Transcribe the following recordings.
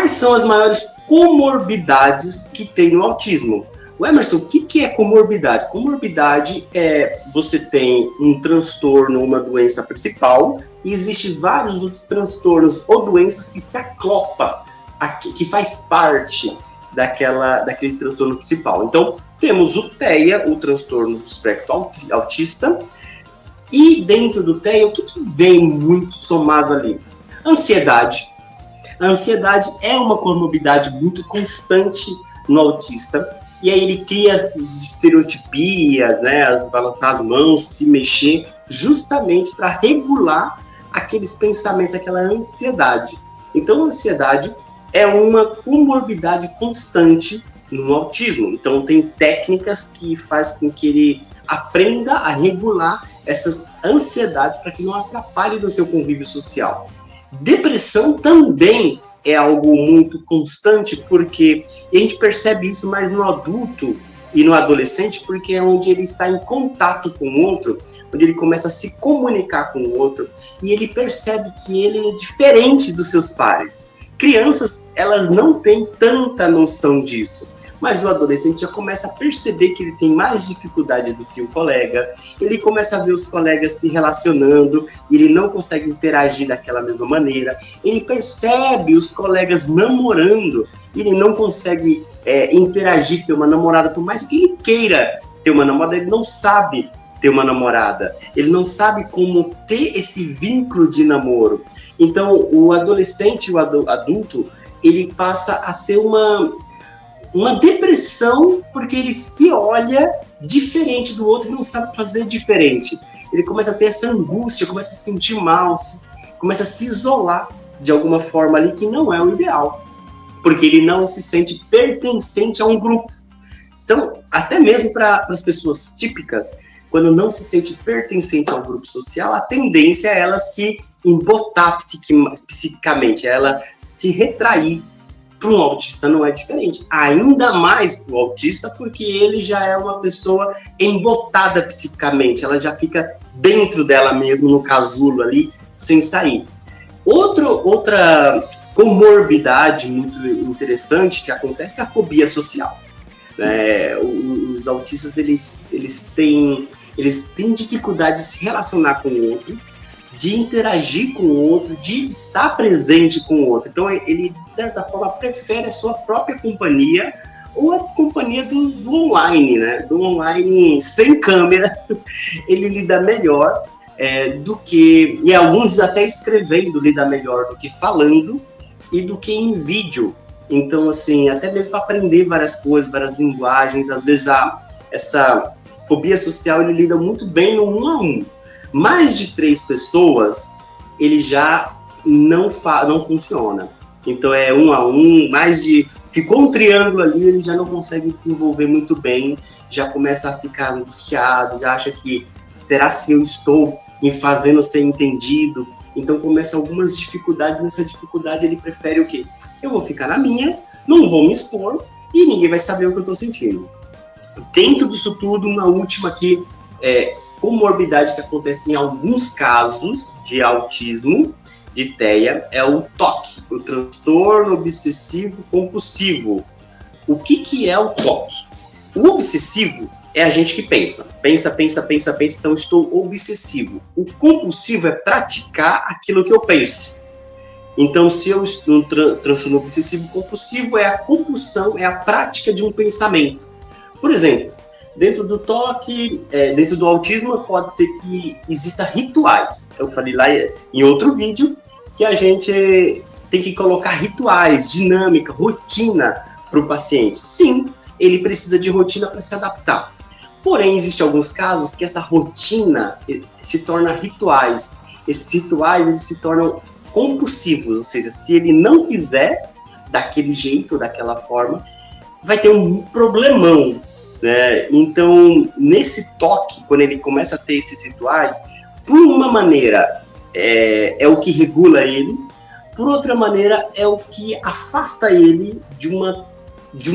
Quais são as maiores comorbidades que tem no autismo? O Emerson, o que é comorbidade? Comorbidade é você tem um transtorno, uma doença principal, e existem vários outros transtornos ou doenças que se acoplam, que faz parte daquele transtorno principal. Então, temos o TEA, o transtorno do espectro autista, e dentro do TEA, o que vem muito somado ali? Ansiedade. A ansiedade é uma comorbidade muito constante no autista, e aí ele cria as estereotipias, né, balançar as mãos, se mexer, justamente para regular aqueles pensamentos, aquela ansiedade. Então, a ansiedade é uma comorbidade constante no autismo. Então, tem técnicas que faz com que ele aprenda a regular essas ansiedades para que não atrapalhe no seu convívio social. Depressão também é algo muito constante, porque a gente percebe isso mais no adulto e no adolescente, porque é onde ele está em contato com o outro, onde ele começa a se comunicar com o outro, e ele percebe que ele é diferente dos seus pares. Crianças, elas não têm tanta noção disso, mas o adolescente já começa a perceber que ele tem mais dificuldade do que o colega, ele começa a ver os colegas se relacionando, e ele não consegue interagir daquela mesma maneira, ele percebe os colegas namorando, ele não consegue interagir, ter uma namorada, por mais que ele queira ter uma namorada, ele não sabe ter uma namorada, ele não sabe como ter esse vínculo de namoro. Então, o adolescente, o adulto, ele passa a ter uma depressão, porque ele se olha diferente do outro e não sabe fazer diferente. Ele começa a ter essa angústia, começa a se sentir mal, começa a se isolar de alguma forma ali, que não é o ideal, porque ele não se sente pertencente a um grupo. Então, até mesmo para as pessoas típicas, quando não se sente pertencente a um grupo social, a tendência é ela se embotar psiquicamente, ela se retrair. Para um autista não é diferente, ainda mais para o autista, porque ele já é uma pessoa embotada psicicamente, ela já fica dentro dela mesmo, no casulo ali, sem sair. Outra comorbidade muito interessante que acontece é a fobia social. Os autistas, eles têm dificuldade de se relacionar com o outro, de interagir com o outro, de estar presente com o outro. Então, ele, de certa forma, prefere a sua própria companhia ou a companhia do online, né? Do online sem câmera, ele lida melhor do que... E alguns até escrevendo lida melhor do que falando e do que em vídeo. Então, assim, até mesmo para aprender várias coisas, várias linguagens, às vezes essa fobia social, ele lida muito bem no 1 a 1. Mais de 3 pessoas, ele já não funciona. Então é 1 a 1, ficou um triângulo ali, ele já não consegue desenvolver muito bem, já começa a ficar angustiado, já acha que, será se eu estou me fazendo ser entendido? Então começa algumas dificuldades, nessa dificuldade ele prefere o quê? Eu vou ficar na minha, não vou me expor, e ninguém vai saber o que eu estou sentindo. Dentro disso tudo, uma última aqui, comorbidade que acontece em alguns casos de autismo, de TEA, é o TOC, o transtorno obsessivo compulsivo. O que é o TOC? O obsessivo é a gente que pensa, então estou obsessivo. O compulsivo é praticar aquilo que eu penso. Então, se eu estou no transtorno obsessivo compulsivo, é a compulsão, é a prática de um pensamento. Por exemplo, dentro do TOC, dentro do autismo, pode ser que exista rituais. Eu falei lá em outro vídeo que a gente tem que colocar rituais, dinâmica, rotina para o paciente. Sim, ele precisa de rotina para se adaptar. Porém, existem alguns casos que essa rotina se torna rituais. Esses rituais, eles se tornam compulsivos, ou seja, se ele não fizer daquele jeito, daquela forma, vai ter um problemão. Então, nesse TOC, quando ele começa a ter esses rituais, por uma maneira é o que regula ele, por outra maneira é o que afasta ele de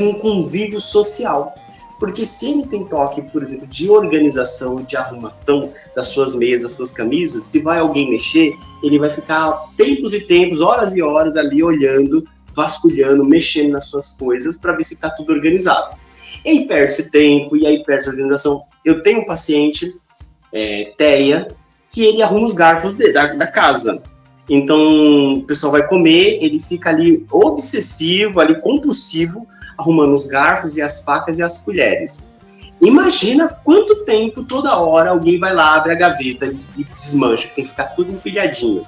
um convívio social. Porque se ele tem TOC, por exemplo, de organização, de arrumação das suas meias, das suas camisas, se vai alguém mexer, ele vai ficar tempos e tempos, horas e horas ali olhando vasculhando, mexendo nas suas coisas para ver se está tudo organizado. E aí perde-se tempo, e aí perde-se organização. Eu tenho um paciente, Teia, que ele arruma os garfos da casa. Então, o pessoal vai comer, ele fica ali obsessivo, ali compulsivo, arrumando os garfos e as facas e as colheres. Imagina quanto tempo, toda hora, alguém vai lá, abre a gaveta e desmancha, tem que ficar tudo empilhadinho.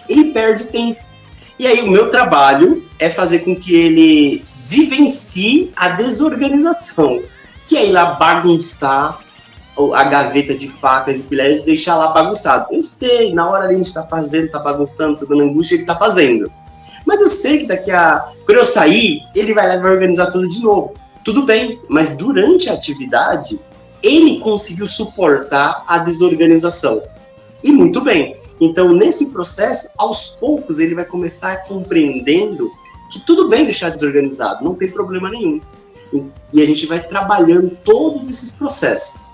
Ele perde tempo. E aí o meu trabalho é fazer com que ele vivencie a desorganização, que é ir lá bagunçar a gaveta de facas e colheres e deixar lá bagunçado. Eu sei, na hora a gente tá fazendo, tá bagunçando, tá dando angústia, ele tá fazendo. Mas eu sei que quando eu sair, ele vai lá e vai organizar tudo de novo. Tudo bem, mas durante a atividade, ele conseguiu suportar a desorganização. E muito bem. Então, nesse processo, aos poucos, ele vai começar compreendendo que tudo bem deixar desorganizado, não tem problema nenhum. E a gente vai trabalhando todos esses processos.